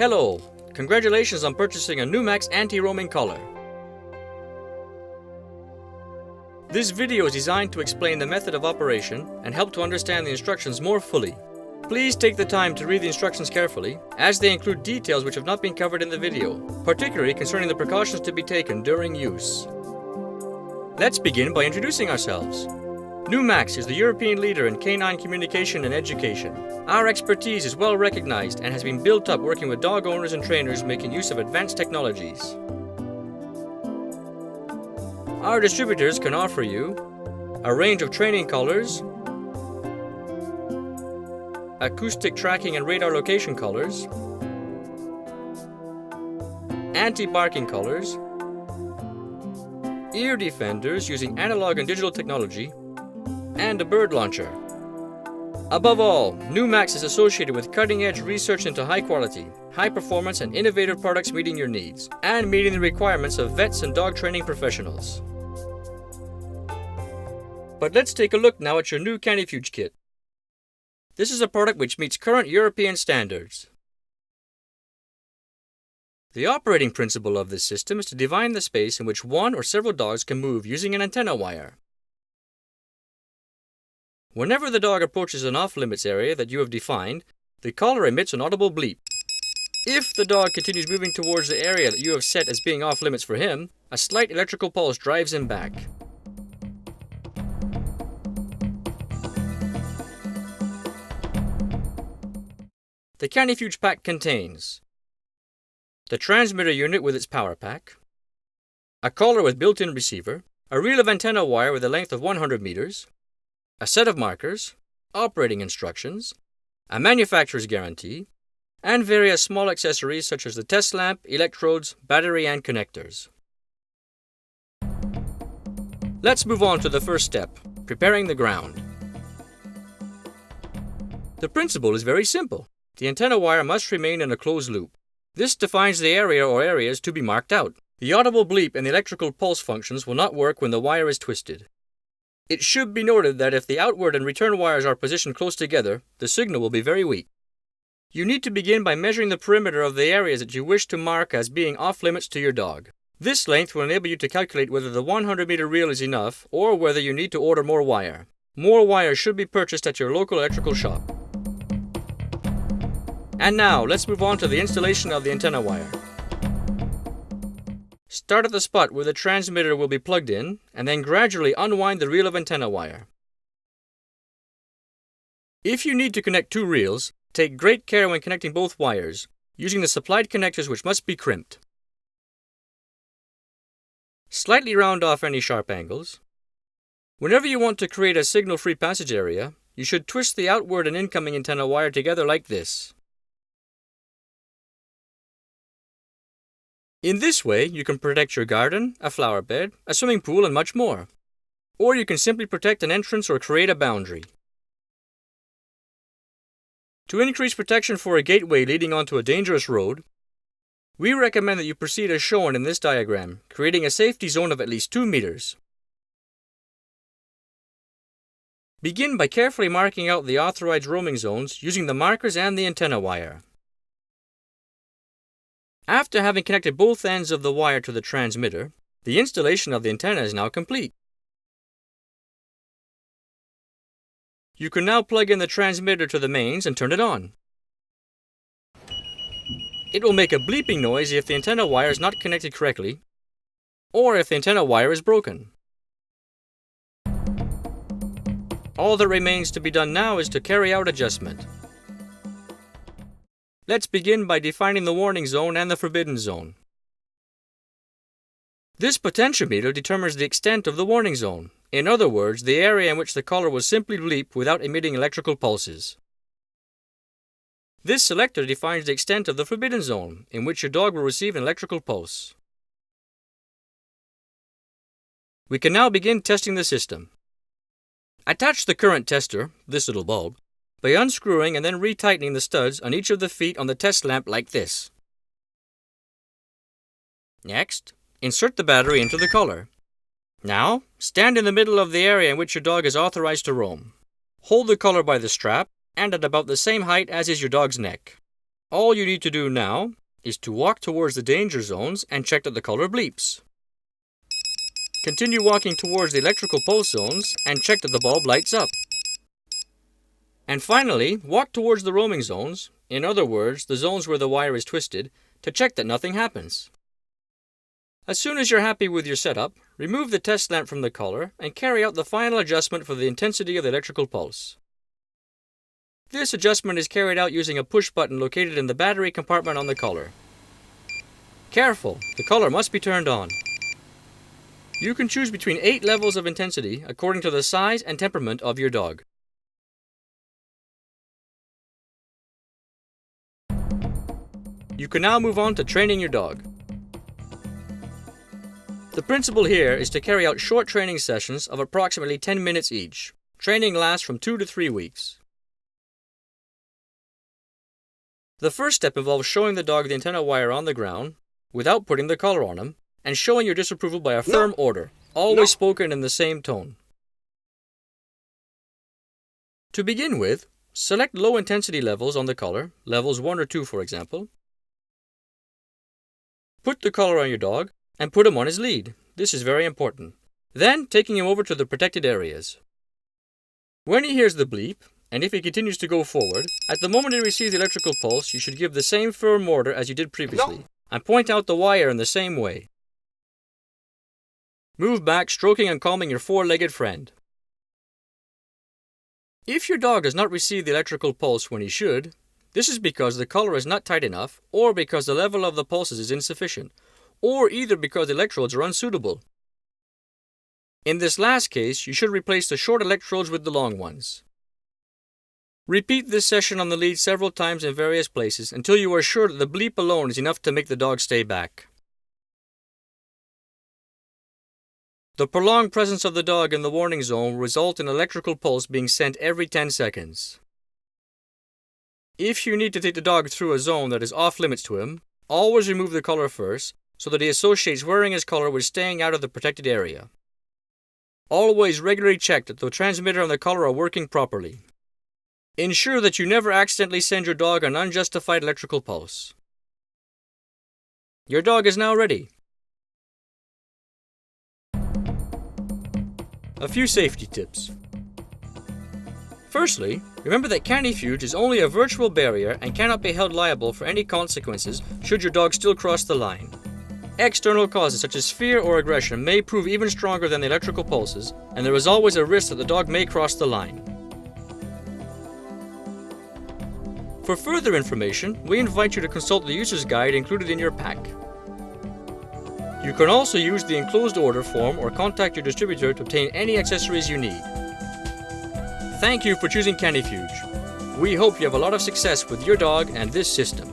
Hello! Congratulations on purchasing a Numax anti-roaming collar. This video is designed to explain the method of operation and help to understand the instructions more fully. Please take the time to read the instructions carefully, as they include details which have not been covered in the video, particularly concerning the precautions to be taken during use. Let's begin by introducing ourselves. Numax is the European leader in canine communication and education. Our expertise is well recognized and has been built up working with dog owners and trainers making use of advanced technologies. Our distributors can offer you a range of training collars, acoustic tracking and radar location collars, anti-barking collars, ear defenders using analog and digital technology, and a bird launcher. Above all, Numax is associated with cutting-edge research into high quality, high performance and innovative products meeting your needs, and meeting the requirements of vets and dog training professionals. But let's take a look now at your new CANIFUGUE kit. This is a product which meets current European standards. The operating principle of this system is to define the space in which one or several dogs can move using an antenna wire. Whenever the dog approaches an off-limits area that you have defined, the collar emits an audible bleep. If the dog continues moving towards the area that you have set as being off-limits for him, a slight electrical pulse drives him back. The CANIFUGUE pack contains the transmitter unit with its power pack, a collar with built-in receiver, a reel of antenna wire with a length of 100 meters, a set of markers, operating instructions, a manufacturer's guarantee, and various small accessories such as the test lamp, electrodes, battery, and connectors. Let's move on to the first step, preparing the ground. The principle is very simple. The antenna wire must remain in a closed loop. This defines the area or areas to be marked out. The audible bleep and the electrical pulse functions will not work when the wire is twisted. It should be noted that if the outward and return wires are positioned close together, the signal will be very weak. You need to begin by measuring the perimeter of the areas that you wish to mark as being off-limits to your dog. This length will enable you to calculate whether the 100-meter reel is enough or whether you need to order more wire. More wire should be purchased at your local electrical shop. And now, let's move on to the installation of the antenna wire. Start at the spot where the transmitter will be plugged in, and then gradually unwind the reel of antenna wire. If you need to connect two reels, take great care when connecting both wires, using the supplied connectors which must be crimped. Slightly round off any sharp angles. Whenever you want to create a signal-free passage area, you should twist the outward and incoming antenna wire together like this. In this way, you can protect your garden, a flower bed, a swimming pool, and much more. Or you can simply protect an entrance or create a boundary. To increase protection for a gateway leading onto a dangerous road, we recommend that you proceed as shown in this diagram, creating a safety zone of at least 2 meters. Begin by carefully marking out the authorized roaming zones using the markers and the antenna wire. After having connected both ends of the wire to the transmitter, the installation of the antenna is now complete. You can now plug in the transmitter to the mains and turn it on. It will make a bleeping noise if the antenna wire is not connected correctly, or if the antenna wire is broken. All that remains to be done now is to carry out adjustment. Let's begin by defining the warning zone and the forbidden zone. This potentiometer determines the extent of the warning zone. In other words, the area in which the collar will simply bleep without emitting electrical pulses. This selector defines the extent of the forbidden zone, in which your dog will receive an electrical pulse. We can now begin testing the system. Attach the current tester, this little bulb, by unscrewing and then retightening the studs on each of the feet on the test lamp like this. Next, insert the battery into the collar. Now, stand in the middle of the area in which your dog is authorized to roam. Hold the collar by the strap and at about the same height as is your dog's neck. All you need to do now is to walk towards the danger zones and check that the color bleeps. Continue walking towards the electrical pulse zones and check that the bulb lights up. And finally, walk towards the roaming zones, in other words, the zones where the wire is twisted, to check that nothing happens. As soon as you're happy with your setup, remove the test lamp from the collar and carry out the final adjustment for the intensity of the electrical pulse. This adjustment is carried out using a push button located in the battery compartment on the collar. Careful, the collar must be turned on. You can choose between 8 levels of intensity according to the size and temperament of your dog. You can now move on to training your dog. The principle here is to carry out short training sessions of approximately 10 minutes each. Training lasts from 2 to 3 weeks. The first step involves showing the dog the antenna wire on the ground without putting the collar on him, and showing your disapproval by a firm order, always spoken in the same tone. To begin with, select low intensity levels on the collar, levels 1 or 2 for example. Put the collar on your dog and put him on his lead. This is very important. Then, taking him over to the protected areas. When he hears the bleep, and if he continues to go forward, at the moment he receives the electrical pulse, you should give the same firm order as you did previously, and point out the wire in the same way. Move back, stroking and calming your 4-legged friend. If your dog does not receive the electrical pulse when he should, this is because the collar is not tight enough, or because the level of the pulses is insufficient, or either because the electrodes are unsuitable. In this last case, you should replace the short electrodes with the long ones. Repeat this session on the lead several times in various places until you are sure that the bleep alone is enough to make the dog stay back. The prolonged presence of the dog in the warning zone will result in electrical pulse being sent every 10 seconds. If you need to take the dog through a zone that is off limits to him, always remove the collar first so that he associates wearing his collar with staying out of the protected area. Always regularly check that the transmitter and the collar are working properly. Ensure that you never accidentally send your dog an unjustified electrical pulse. Your dog is now ready. A few safety tips. Firstly, remember that CANIFUGE is only a virtual barrier and cannot be held liable for any consequences should your dog still cross the line. External causes such as fear or aggression may prove even stronger than the electrical pulses, and there is always a risk that the dog may cross the line. For further information, we invite you to consult the user's guide included in your pack. You can also use the enclosed order form or contact your distributor to obtain any accessories you need. Thank you for choosing CANIFUGE. We hope you have a lot of success with your dog and this system.